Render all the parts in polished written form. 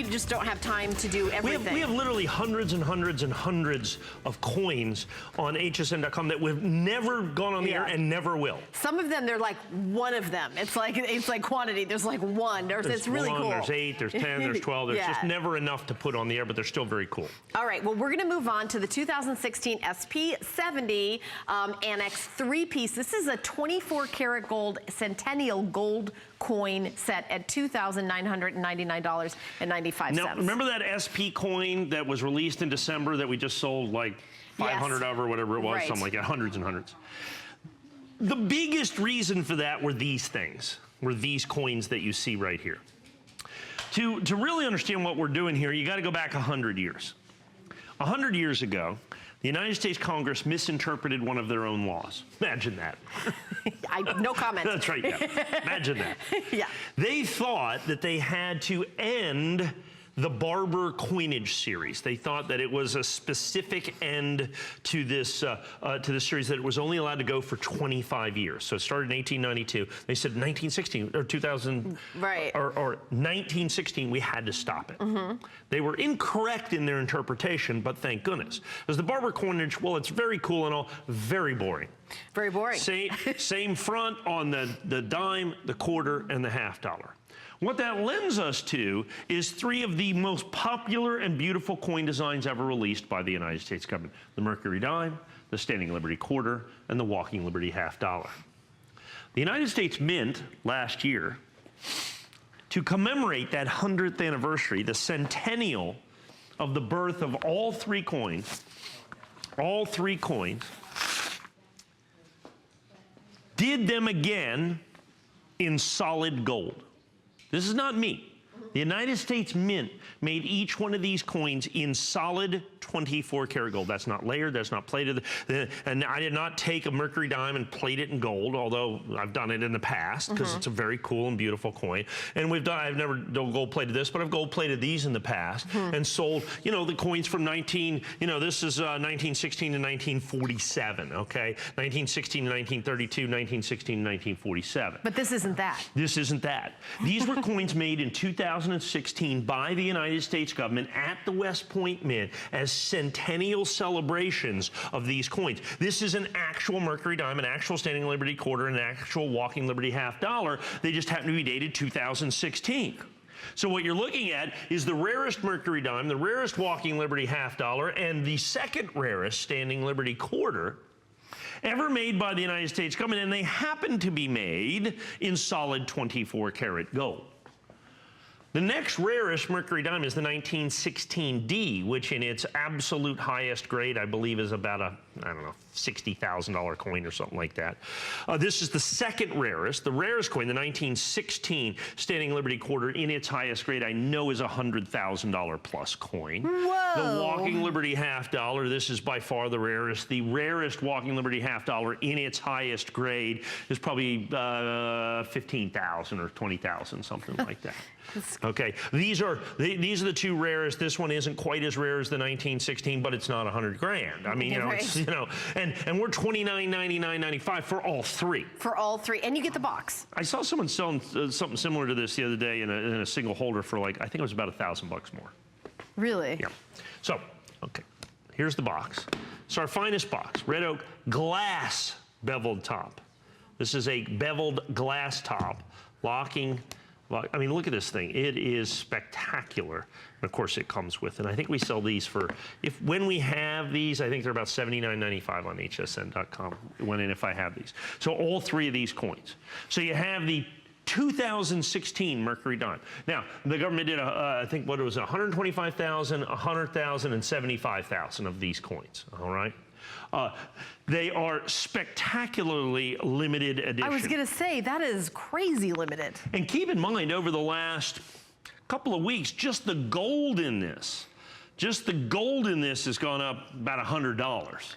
You just don't have time to do everything. We have literally hundreds and hundreds and hundreds of coins on hsn.com that we've never gone on the air and never will. Some of them, they're like one of them. It's like quantity. There's like one. It's really cool. There's 8, there's 10, there's 12. There's just never enough to put on the air, but they're still very cool. All right, well, we're going to move on to the 2016 SP70 ANACS 3piece. This is a 24 karat gold Centennial gold coin set at $2,999.95. Now, remember that SP coin that was released in December that we just sold like 500 of or whatever it was, something like that, hundreds and hundreds. The biggest reason for that were these things, were these coins that you see right here. To really understand what we're doing here, you got to go back 100 years. 100 years ago, the United States Congress misinterpreted one of their own laws. Imagine that. No comment. That's right, yeah. Imagine that. Yeah. They thought that they had to end the barber coinage series. They thought that it was a specific end to this series, that it was only allowed to go for 25 years. So it started in 1892. They said 1916 or 2000, or 1916, we had to stop it. They were incorrect in their interpretation, but thank goodness. Because the barber coinage, well, it's very cool and all, very boring. Very boring. Same front on the dime, the quarter, and the half dollar. What that lends us to is 3 of the most popular and beautiful coin designs ever released by the United States government. The Mercury dime, the Standing Liberty quarter, and the Walking Liberty half dollar. The United States Mint last year, to commemorate that 100th anniversary, the centennial of the birth of all 3 coins, did them again in solid gold. This is not me. The United States Mint made each one of these coins in solid 24 karat gold. That's not layered, that's not plated. And I did not take a Mercury dime and plate it in gold, although I've done it in the past because it's a very cool and beautiful coin. And I've never gold plated this, but I've gold plated these in the past and sold, you know, the coins from this is 1916 to 1947, okay? 1916 to 1932, 1916 to 1947. But this isn't that. This isn't that. These were coins made in 2016 by the United States government at the West Point Mint as centennial celebrations of these coins. This is an actual Mercury dime, an actual Standing Liberty quarter, and an actual Walking Liberty half dollar. They just happen to be dated 2016. So what you're looking at is the rarest Mercury dime, the rarest Walking Liberty half dollar, and the second rarest Standing Liberty quarter ever made by the United States government, and they happen to be made in solid 24 karat gold. The next rarest Mercury dime is the 1916D, which in its absolute highest grade, I believe, is about a, I don't know, $60,000 coin or something like that. This is the second rarest. The rarest coin, the 1916 Standing Liberty quarter, in its highest grade, I know is a $100,000 plus coin. Whoa. The Walking Liberty half dollar, this is by far the rarest. The rarest Walking Liberty half dollar in its highest grade is probably 15,000 or 20,000, something like that. Okay, these are the 2 rarest. This one isn't quite as rare as the 1916, but it's not 100 grand. I mean, it's, and we're $29.99.95 for all 3. For all 3, and you get the box. I saw someone selling something similar to this the other day in a single holder for, like, I think it was about $1,000 more. Really? Yeah. So, okay, here's the box. It's our finest box, red oak glass beveled top. This is a beveled glass top, locking. I mean, look at this thing. It is spectacular. And of course, it comes with, and I think we sell these for, when we have these, I think they're about $79.95 on hsn.com if I have these. So all 3 of these coins. So you have the 2016 Mercury dime. Now, the government did, I think, what it was, 125,000, 100,000, and 75,000 of these coins, all right? They are spectacularly limited edition. I was going to say, that is crazy limited. And keep in mind, over the last couple of weeks, just the gold in this has gone up about $100.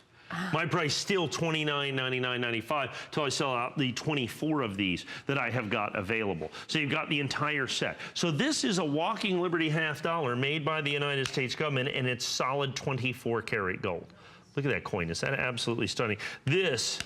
My price still $29.99.95 till I sell out the 24 of these that I have got available. So you've got the entire set. So this is a Walking Liberty half dollar made by the United States government, and it's solid 24 karat gold. Look at that coin. Is that absolutely stunning? This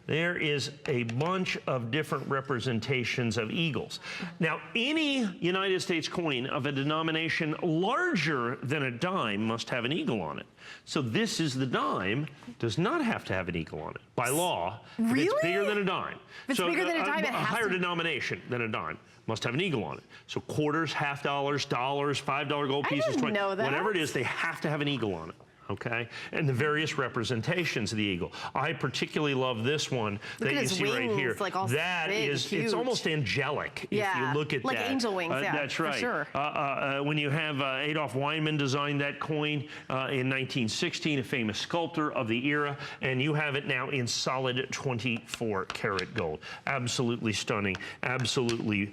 there is a bunch of different representations of eagles. Now, any United States coin of a denomination larger than a dime must have an eagle on it. So this is the dime, does not have to have an eagle on it by law. Really? If it's bigger than a dime. If it's bigger than a dime, it a has higher to... denomination than a dime must have an eagle on it. So quarters, half dollars, dollars, $5 gold pieces, I didn't know that. whatever it is, they have to have an eagle on it. Okay, and the various representations of the eagle. I particularly love this one that you see right here. Like all that big, is, huge. It's almost angelic if you look at like that. Like angel wings, yeah, that's right. For sure. When you have Adolf Weinman designed that coin in 1916, a famous sculptor of the era, and you have it now in solid 24 karat gold. Absolutely stunning, absolutely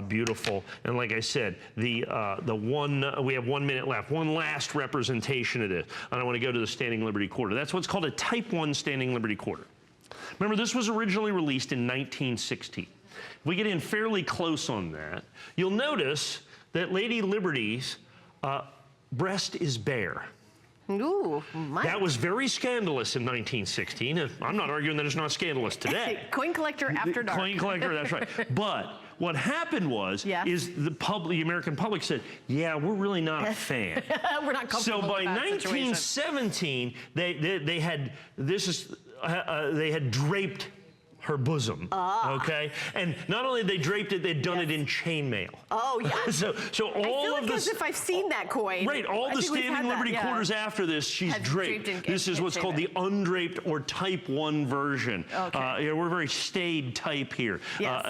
beautiful. And like I said, we have 1 minute left. One last representation of this. And I want to go to the Standing Liberty Quarter. That's what's called a Type 1 Standing Liberty Quarter. Remember, this was originally released in 1916. If we get in fairly close on that, you'll notice that Lady Liberty's breast is bare. Ooh, that was very scandalous in 1916. And I'm not arguing that it's not scandalous today. Coin collector after dark. Coin collector, that's right. But what happened was, is the American public said, yeah, we're really not a fan. We're not comfortable So by with that 1917, they had draped her bosom, okay? And not only they draped it, they'd done it in chainmail. Oh, yeah. so all I feel of like as if I've seen that coin. Right, all the Standing Liberty Quarters after this, she's draped. This is what's called the undraped or Type 1 version. Okay. We're very staid type here. Yes.